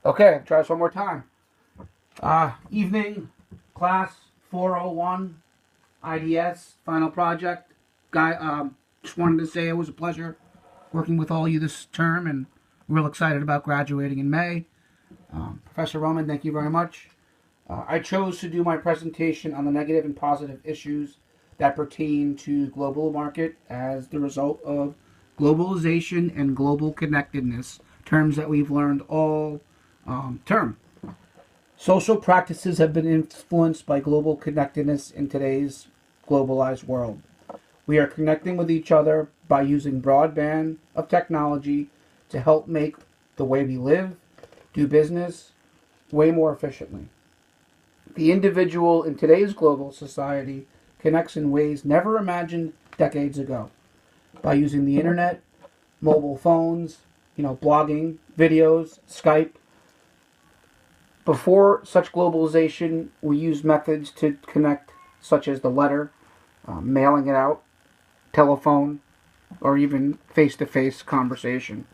Okay, try this one more time. Evening, class 401, IDS, final project. Just wanted to say it was a pleasure working with all of you this term and real excited about graduating in May. Professor Roman, thank you very much. I chose to do my presentation on the negative and positive issues that pertain to global market as the result of globalization and global connectedness, terms that we've learned all term. Social practices have been influenced by global connectedness in today's globalized world. We are connecting with each other by using broadband of technology to help make the way we live, do business, way more efficiently. The individual in today's global society connects in ways never imagined decades ago by using the internet, mobile phones, blogging, videos, Skype. Before such globalization, we used methods to connect, such as the letter, mailing it out, telephone, or even face-to-face conversation.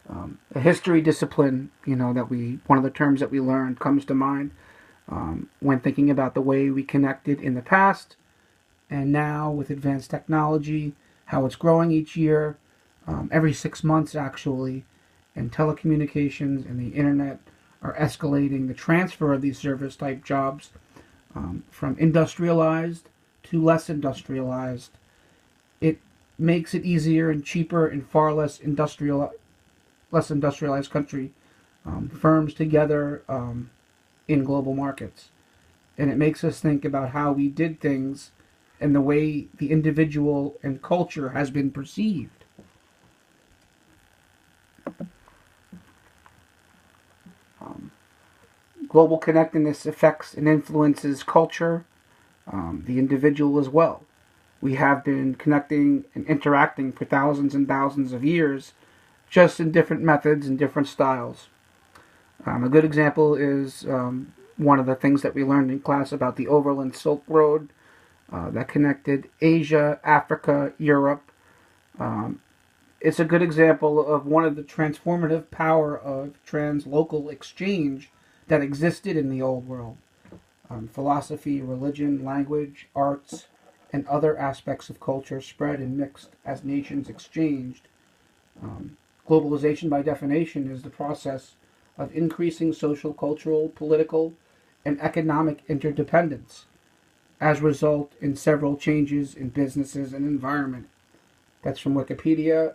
A history discipline, one of the terms that we learned comes to mind when thinking about the way we connected in the past, and now with advanced technology, how it's growing each year, every 6 months actually, and telecommunications and the internet are escalating the transfer of these service type jobs from industrialized to less industrialized. It makes it easier and cheaper in far less industrialized country firms together in global markets. And it makes us think about how we did things and the way the individual and culture has been perceived. Global connectedness affects and influences culture, the individual as well. We have been connecting and interacting for thousands and thousands of years, just in different methods and different styles. A good example is one of the things that we learned in class about the Overland Silk Road that connected Asia, Africa, Europe. It's a good example of one of the transformative power of translocal exchange that existed in the old world. Philosophy, religion, language, arts, and other aspects of culture spread and mixed as nations exchanged. Globalization, by definition, is the process of increasing social, cultural, political, and economic interdependence as result in several changes in businesses and environment. That's from Wikipedia.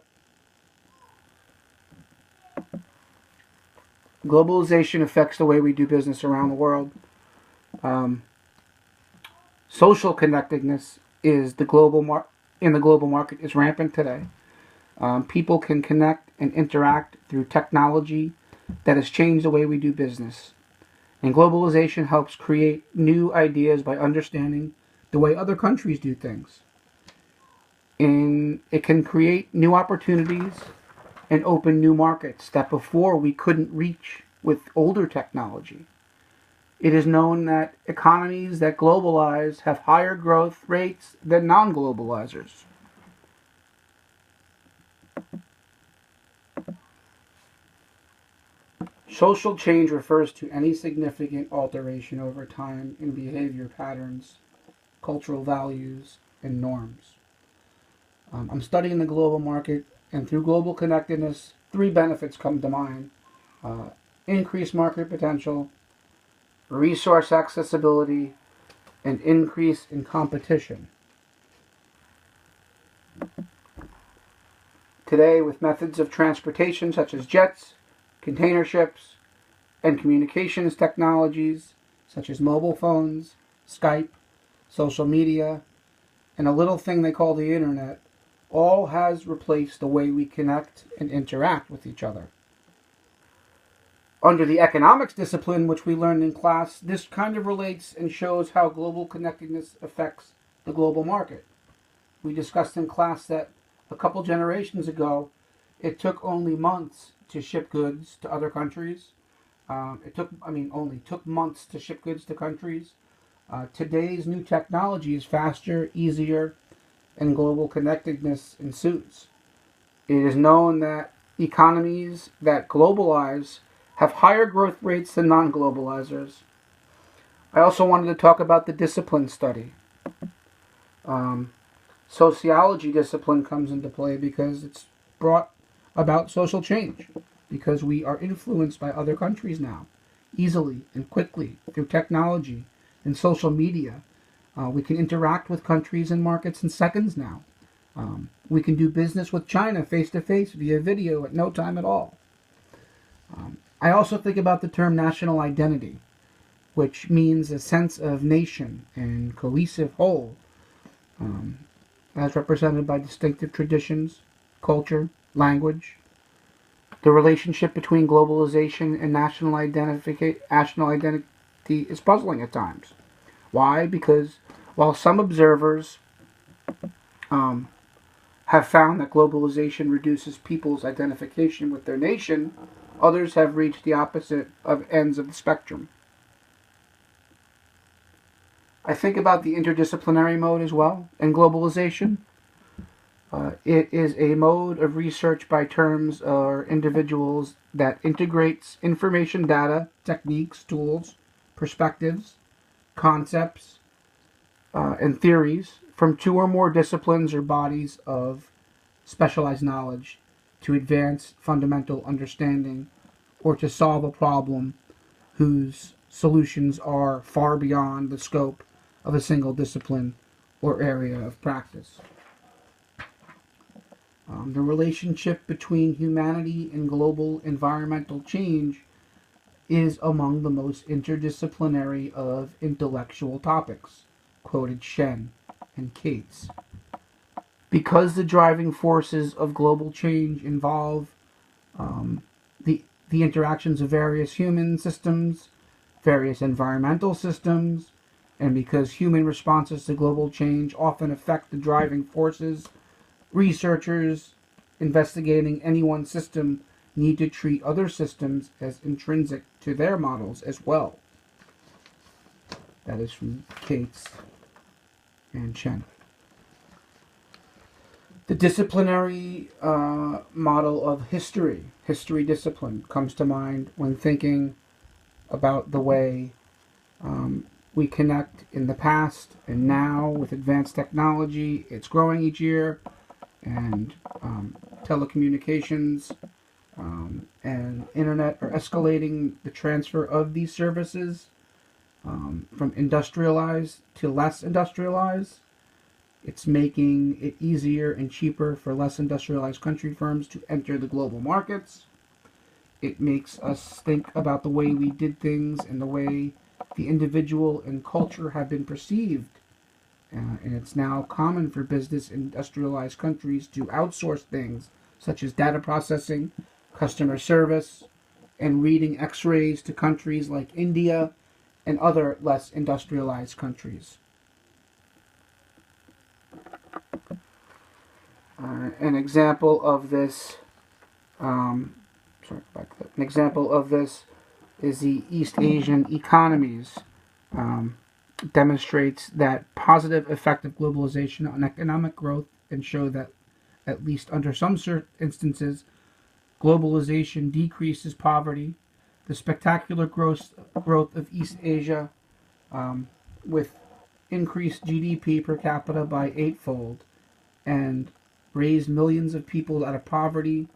Globalization affects the way we do business around the world. Social connectedness is in the global market is rampant today. People can connect and interact through technology that has changed the way we do business. And globalization helps create new ideas by understanding the way other countries do things. And it can create new opportunities and open new markets that before we couldn't reach with older technology. It is known that economies that globalize have higher growth rates than non-globalizers. Social change refers to any significant alteration over time in behavior patterns, cultural values, and norms. I'm studying the global market, and through global connectedness, 3 benefits come to mind. Increased market potential, resource accessibility, and increase in competition. Today, with methods of transportation such as jets, container ships, and communications technologies such as mobile phones, Skype, social media, and a little thing they call the internet, all has replaced the way we connect and interact with each other. Under the economics discipline, which we learned in class, this kind of relates and shows how global connectedness affects the global market. We discussed in class that a couple generations ago, it took only months to ship goods to other countries. It took months to ship goods to countries. Today's new technology is faster, easier, and global connectedness ensues. It is known that economies that globalize have higher growth rates than non-globalizers. I also wanted to talk about the discipline study. Sociology discipline comes into play because it's brought about social change, because we are influenced by other countries now, easily and quickly through technology and social media. We can interact with countries and markets in seconds now. We can do business with China face to face via video at no time at all. I also think about the term national identity, which means a sense of nation and cohesive whole, as represented by distinctive traditions, culture, language. The relationship between globalization and national identity is puzzling at times. Why? Because while some observers have found that globalization reduces people's identification with their nation, others have reached the opposite of ends of the spectrum. I think about the interdisciplinary mode as well in globalization. It is a mode of research by terms or individuals that integrates information, data, techniques, tools, perspectives, concepts, and theories from two or more disciplines or bodies of specialized knowledge to advance fundamental understanding or to solve a problem whose solutions are far beyond the scope of a single discipline or area of practice. The relationship between humanity and global environmental change is among the most interdisciplinary of intellectual topics, quoted Shen and Cates. Because the driving forces of global change involve the interactions of various human systems, various environmental systems, and because human responses to global change often affect the driving forces, researchers investigating any one system need to treat other systems as intrinsic to their models as well. That is from Cates and Chen. The disciplinary model of history discipline, comes to mind when thinking about the way we connect in the past and now with advanced technology. It's growing each year, and telecommunications and internet are escalating the transfer of these services from industrialized to less industrialized. It's making it easier and cheaper for less industrialized country firms to enter the global markets. It makes us think about the way we did things and the way the individual and culture have been perceived. And it's now common for business in industrialized countries to outsource things such as data processing, customer service, and reading x-rays to countries like India and other less industrialized countries. An example of this, an example of this is the East Asian economies. Demonstrates that positive effect of globalization on economic growth and show that, at least under some instances, globalization decreases poverty. The spectacular growth of East Asia, with increased GDP per capita by eightfold and raised millions of people out of poverty,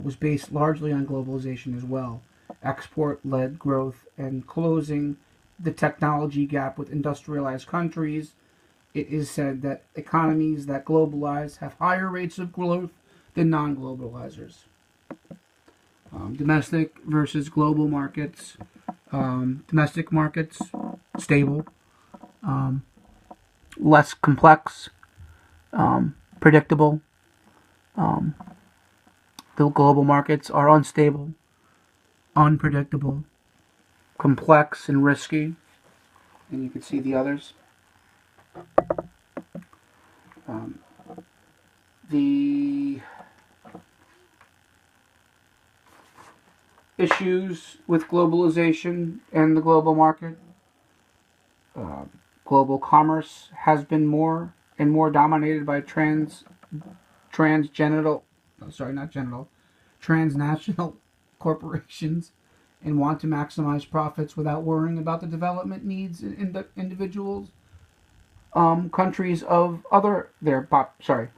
was based largely on globalization as well. Export-led growth and closing the technology gap with industrialized countries. It is said that economies that globalize have higher rates of growth than non-globalizers. Domestic versus global markets. Domestic markets, stable, less complex, predictable. The global markets are unstable, unpredictable, complex, and risky. And you can see the others. The issues with globalization and the global market. Global commerce has been more and more dominated by transnational corporations and want to maximize profits without worrying about the development needs in the individuals countries of other their sorry.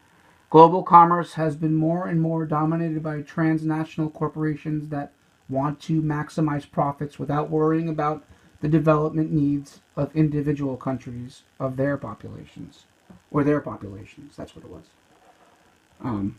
Global commerce has been more and more dominated by transnational corporations that want to maximize profits without worrying about the development needs of individual countries of their populations, or their populations. That's what it was. Um,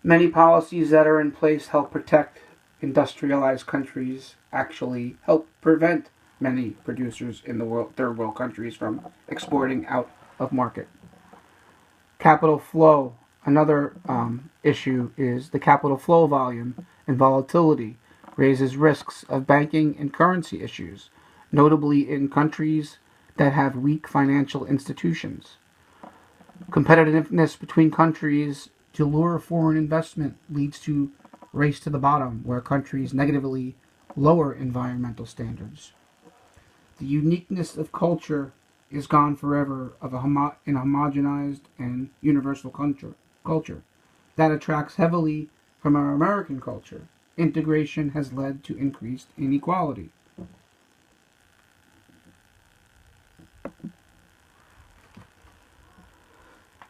Many policies that are in place help protect industrialized countries, actually help prevent many producers in the world, third world countries from exporting out of market. Capital flow. Another issue is the capital flow volume and volatility raises risks of banking and currency issues, notably in countries that have weak financial institutions. Competitiveness between countries to lure foreign investment leads to race to the bottom, where countries negatively lower environmental standards. The uniqueness of culture is gone forever of in a homogenized and universal culture that attracts heavily from our American culture. Integration has led to increased inequality.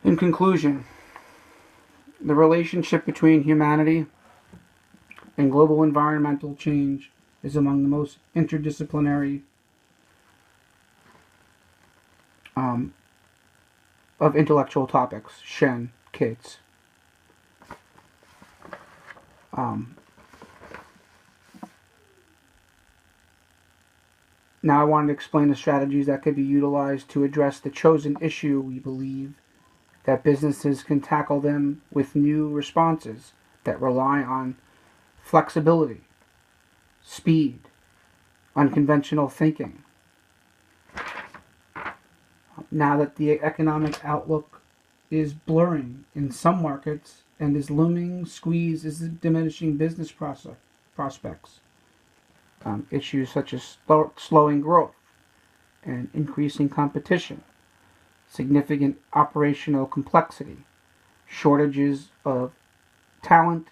In conclusion, the relationship between humanity and global environmental change is among the most interdisciplinary of intellectual topics. Shen Cates. Now I wanted to explain the strategies that could be utilized to address the chosen issue. We believe that businesses can tackle them with new responses that rely on flexibility, speed, unconventional thinking. Now that the economic outlook is blurring in some markets and is looming squeeze is diminishing business prospects. Issues such as slowing growth and increasing competition, significant operational complexity, shortages of talent,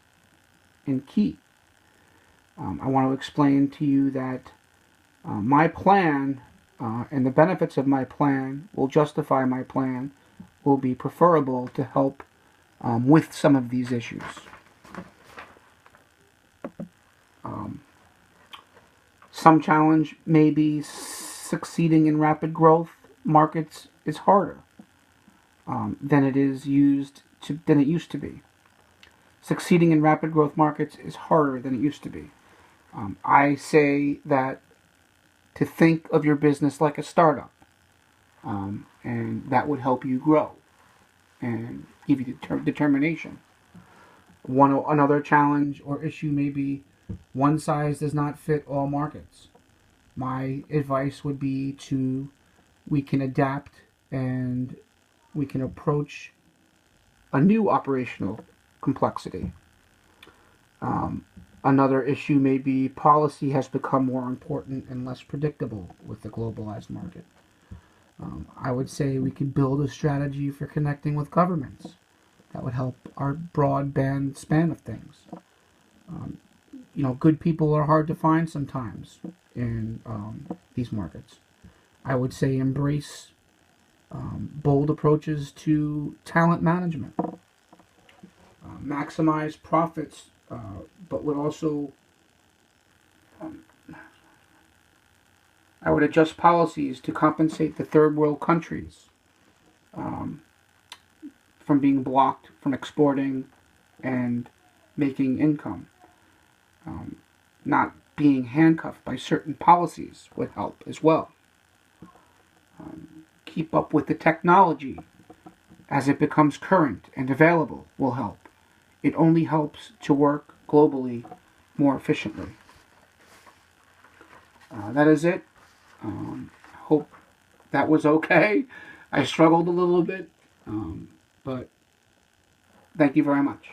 and key. I want to explain to you that my plan and the benefits of my plan will justify my plan will be preferable to help with some of these issues. Some challenge may be succeeding in rapid growth markets is harder than it used to be. Succeeding in rapid growth markets is harder than it used to be. I say that to think of your business like a startup, and that would help you grow and give you determination. Another challenge or issue may be one size does not fit all markets. My advice would be we can adapt and we can approach a new operational complexity. Another issue may be policy has become more important and less predictable with the globalized market. I would say we could build a strategy for connecting with governments that would help our broadband span of things. Good people are hard to find sometimes in these markets. I would say embrace bold approaches to talent management. Maximize profits, but would also I would adjust policies to compensate the third world countries from being blocked from exporting and making income. Not being handcuffed by certain policies would help as well. Keep up with the technology as it becomes current and available will help. It only helps to work globally more efficiently. That is it. Hope that was okay. I struggled a little bit, but thank you very much.